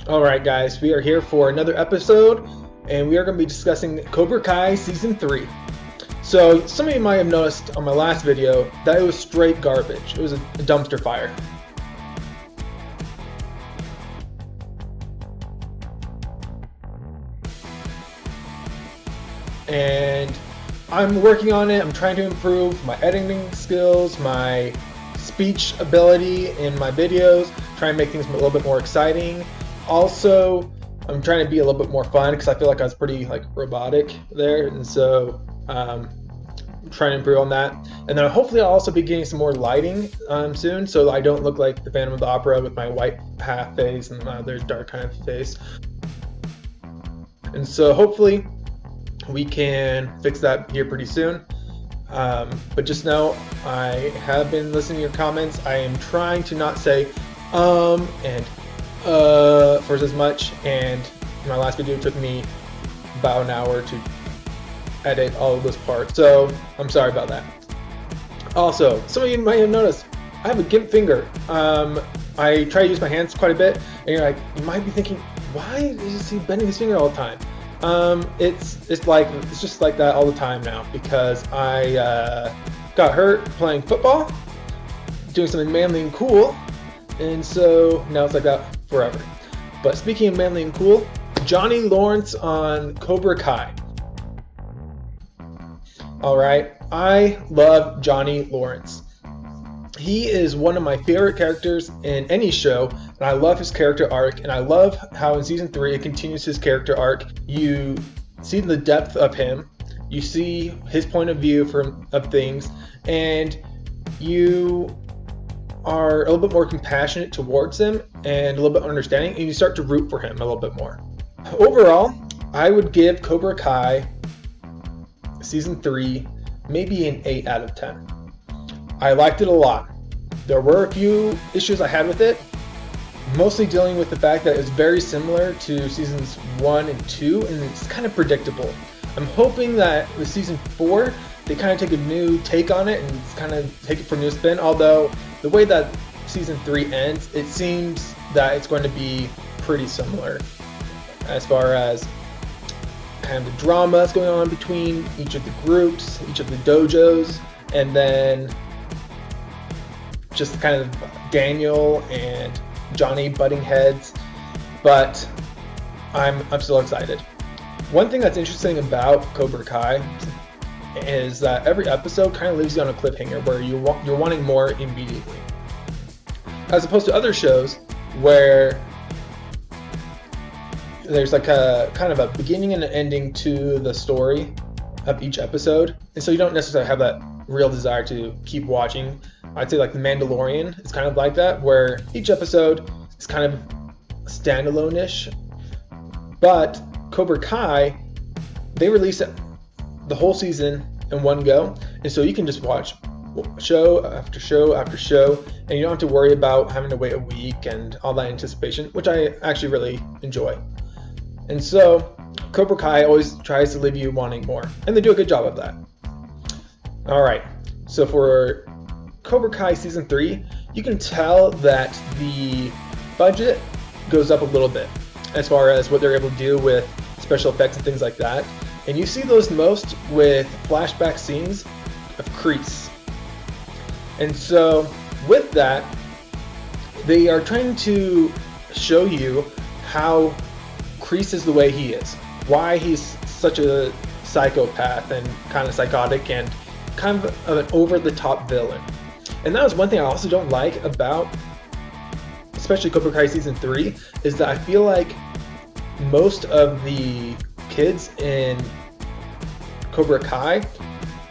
Alright guys, we are here for another episode, and we are going to be discussing Cobra Kai Season 3. So, some of you might have noticed on my last video that it was straight garbage. It was a dumpster fire. And I'm working on it. I'm trying to improve my editing skills, my speech ability in my videos, try and make things a little bit more exciting. Also, I'm trying to be a little bit more fun because I feel like I was pretty robotic there, and so I'm trying to improve on that. And then hopefully I'll also be getting some more lighting soon, so I don't look like the Phantom of the Opera with my white half face and my other dark kind of face. And so hopefully we can fix that here pretty soon. But just know I have been listening to your comments. I am trying to not say and for as much, and my last video took me about an hour to edit all of those parts, so I'm sorry about that. Also, some of you might have noticed I have a gimp finger. I try to use my hands quite a bit, and you might be thinking, why is he bending his finger all the time? It's just like that all the time now because I got hurt playing football, doing something manly and cool, and so now it's like that forever. But speaking of manly and cool, Johnny Lawrence on Cobra Kai. Alright, I love Johnny Lawrence. He is one of my favorite characters in any show, and I love his character arc, and I love how in Season 3 it continues his character arc. You see the depth of him, you see his point of view of things, and you are a little bit more compassionate towards him and a little bit understanding, and you start to root for him a little bit more. Overall, I would give Cobra Kai Season 3 maybe an 8 out of 10. I liked it a lot. There were a few issues I had with it, mostly dealing with the fact that it's very similar to Seasons 1 and 2, and it's kind of predictable. I'm hoping that with Season 4, they kind of take a new take on it and kind of take it for a new spin, although the way that Season 3 ends, it seems that it's going to be pretty similar as far as kind of the drama that's going on between each of the groups, each of the dojos, and then just kind of Daniel and Johnny butting heads. But I'm still excited. One thing that's interesting about Cobra Kai is that every episode kind of leaves you on a cliffhanger where you're wanting more immediately, as opposed to other shows where there's like a kind of a beginning and an ending to the story of each episode, and so you don't necessarily have that real desire to keep watching. I'd say like The Mandalorian is kind of like that, where each episode is kind of standalone-ish, but Cobra Kai, they release it the whole season in one go, and so you can just watch show after show after show, and you don't have to worry about having to wait a week and all that anticipation, which I actually really enjoy. And so Cobra Kai always tries to leave you wanting more, and they do a good job of that. Alright, so for Cobra Kai Season 3, you can tell that the budget goes up a little bit as far as what they're able to do with special effects and things like that. And you see those most with flashback scenes of Kreese. And so with that, they are trying to show you how Kreese is the way he is, why he's such a psychopath and kind of psychotic and kind of an over-the-top villain. And that was one thing I also don't like about especially Cobra Kai Season 3, is that I feel like most of the kids in Cobra Kai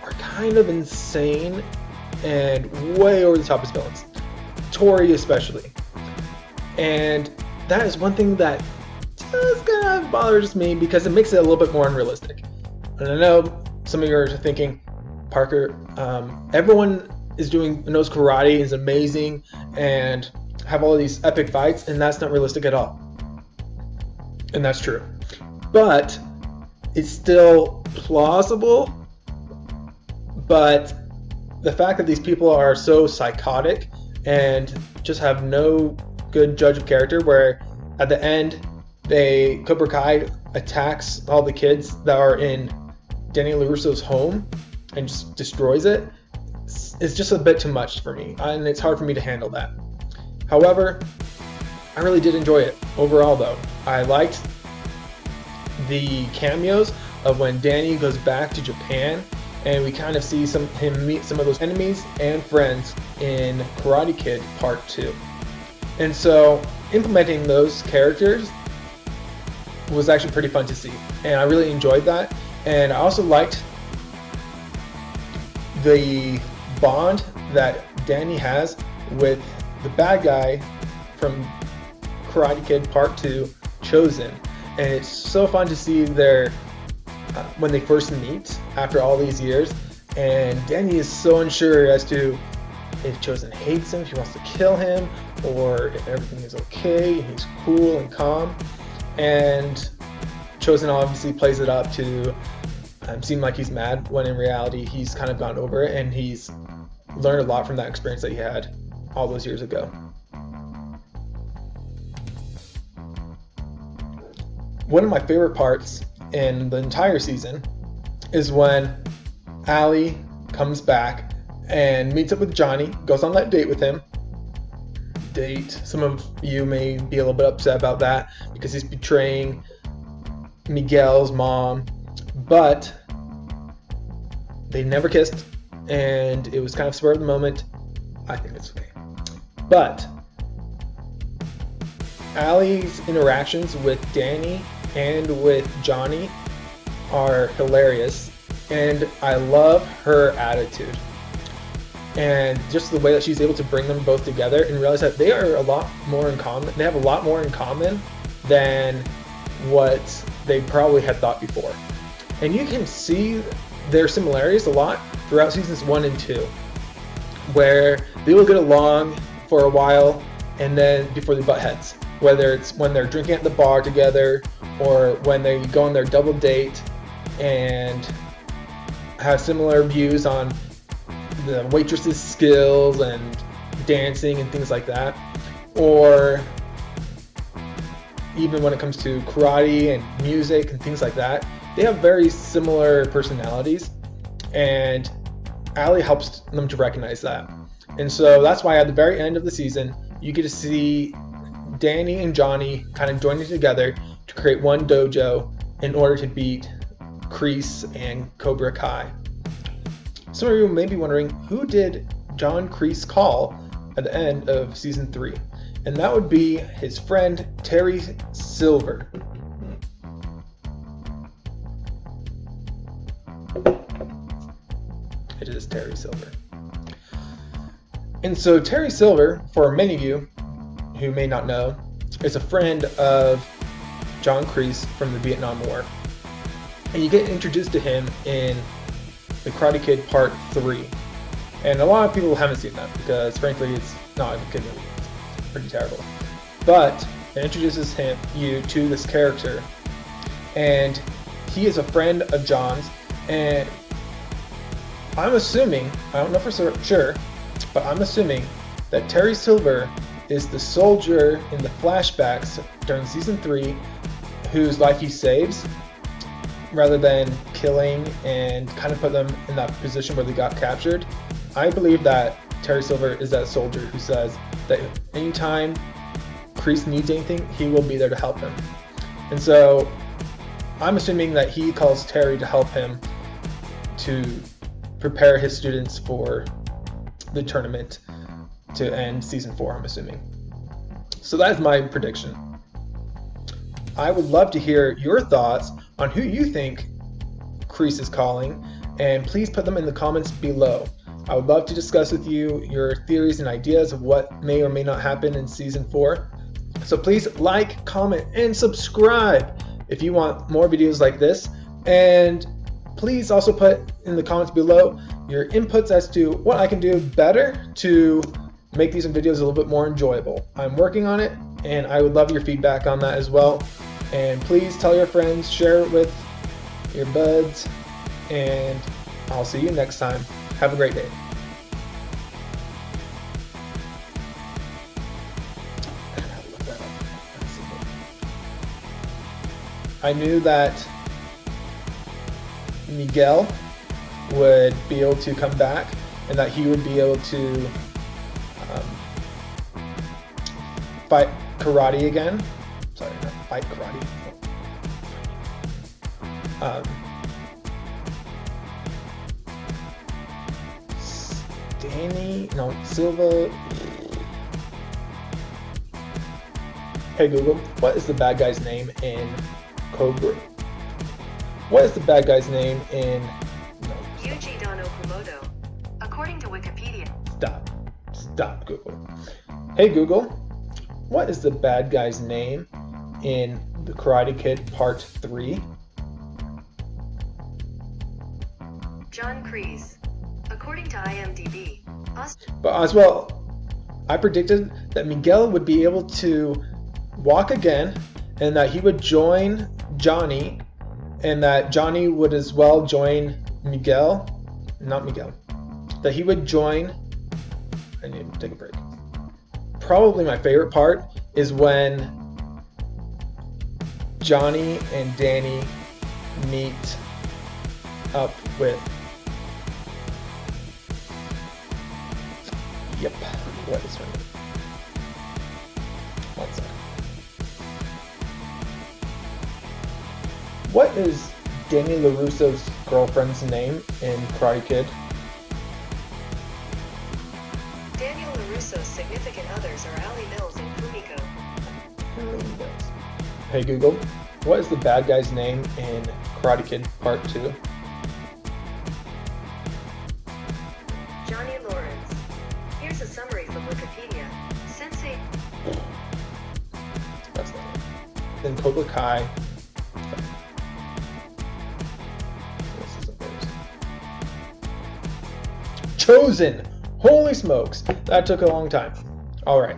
are kind of insane and way over the top as villains. Tori especially. And that is one thing that just kind of bothers me because it makes it a little bit more unrealistic. And I know some of you are thinking, Parker, everyone knows karate, is amazing, and have all of these epic fights, and that's not realistic at all. And that's true. But it's still plausible. But the fact that these people are so psychotic and just have no good judge of character, where At the end, Cobra Kai attacks all the kids that are in Danny LaRusso's home and just destroys it. It's just a bit too much for me, and it's hard for me to handle that. However, I really did enjoy it overall, though. I liked the cameos of when Danny goes back to Japan, and we kind of see him meet some of those enemies and friends in Karate Kid Part 2. And so implementing those characters was actually pretty fun to see, and I really enjoyed that. And I also liked the bond that Danny has with the bad guy from Karate Kid Part 2, Chosen. And it's so fun to see when they first meet after all these years, and Danny is so unsure as to if Chosen hates him, if he wants to kill him, or if everything is okay, he's cool and calm. And Chosen obviously plays it up to seem like he's mad, when in reality he's kind of gone over it, and he's learned a lot from that experience that he had all those years ago. One of my favorite parts in the entire season is when Allie comes back and meets up with Johnny, goes on that date with him. Some of you may be a little bit upset about that because he's betraying Miguel's mom, but they never kissed, and it was kind of spur of the moment. I think it's okay. But Allie's interactions with Danny and with Johnny are hilarious, and I love her attitude and just the way that she's able to bring them both together and realize that they are a lot more in common. They have a lot more in common than what they probably had thought before. And you can see their similarities a lot throughout seasons 1 and 2, where they will get along for a while and then before they butt heads, whether it's when they're drinking at the bar together or when they go on their double date and have similar views on the waitress's skills and dancing and things like that, or even when it comes to karate and music and things like that. They have very similar personalities, and Allie helps them to recognize that. And so that's why at the very end of the season, you get to see Danny and Johnny kind of joining together to create one dojo in order to beat Kreese and Cobra Kai. Some of you may be wondering, who did John Kreese call at the end of season 3? And that would be his friend Terry Silver. It is Terry Silver. And so Terry Silver, for many of you who may not know, is a friend of John Kreese from the Vietnam War. And you get introduced to him in the Karate Kid Part 3. And a lot of people haven't seen that because frankly it's not a good movie. It's pretty terrible. But it introduces you to this character, and he is a friend of John's, and I'm assuming, I don't know for sure, but I'm assuming that Terry Silver is the soldier in the flashbacks during season 3 whose life he saves, rather than killing and kind of put them in that position where they got captured. I believe that Terry Silver is that soldier who says that anytime Kreese needs anything, he will be there to help him. And so I'm assuming that he calls Terry to help him to prepare his students for the tournament to end season 4, I'm assuming. So that is my prediction. I would love to hear your thoughts on who you think Kreese is calling, and please put them in the comments below. I would love to discuss with you your theories and ideas of what may or may not happen in season 4. So please like, comment, and subscribe if you want more videos like this. And please also put in the comments below your inputs as to what I can do better to make these videos a little bit more enjoyable. I'm working on it, and I would love your feedback on that as well. And please tell your friends, share it with your buds, and I'll see you next time. Have a great day. I gotta look that up. I knew that Miguel would be able to come back and that he would be able to fight karate again. Sorry, not fight karate. Silva. Hey Google, what is the bad guy's name in Cobra? What is the bad guy's name in... No. Yuji Dono Kumodo, according to Wikipedia. Stop Google. Hey Google, what is the bad guy's name in The Karate Kid Part 3? John Kreese, according to IMDb. But as well, I predicted that Miguel would be able to walk again and that he would join Johnny and that Johnny would as well join Miguel. Not Miguel. That he would join... I need to take a break. Probably my favorite part is when Johnny and Danny meet up with... Yep. What is her name? One second. What is Danny LaRusso's girlfriend's name in Karate Kid? Daniel LaRusso's significant others are Allie Mills and Kumiko. Hey Google, what is the bad guy's name in Karate Kid Part 2? Johnny Lawrence. Here's a summary from Wikipedia. Sensei. That's not it. Then Cobra Kai. This is embarrassing. Chosen! Holy smokes! That took a long time. Alright.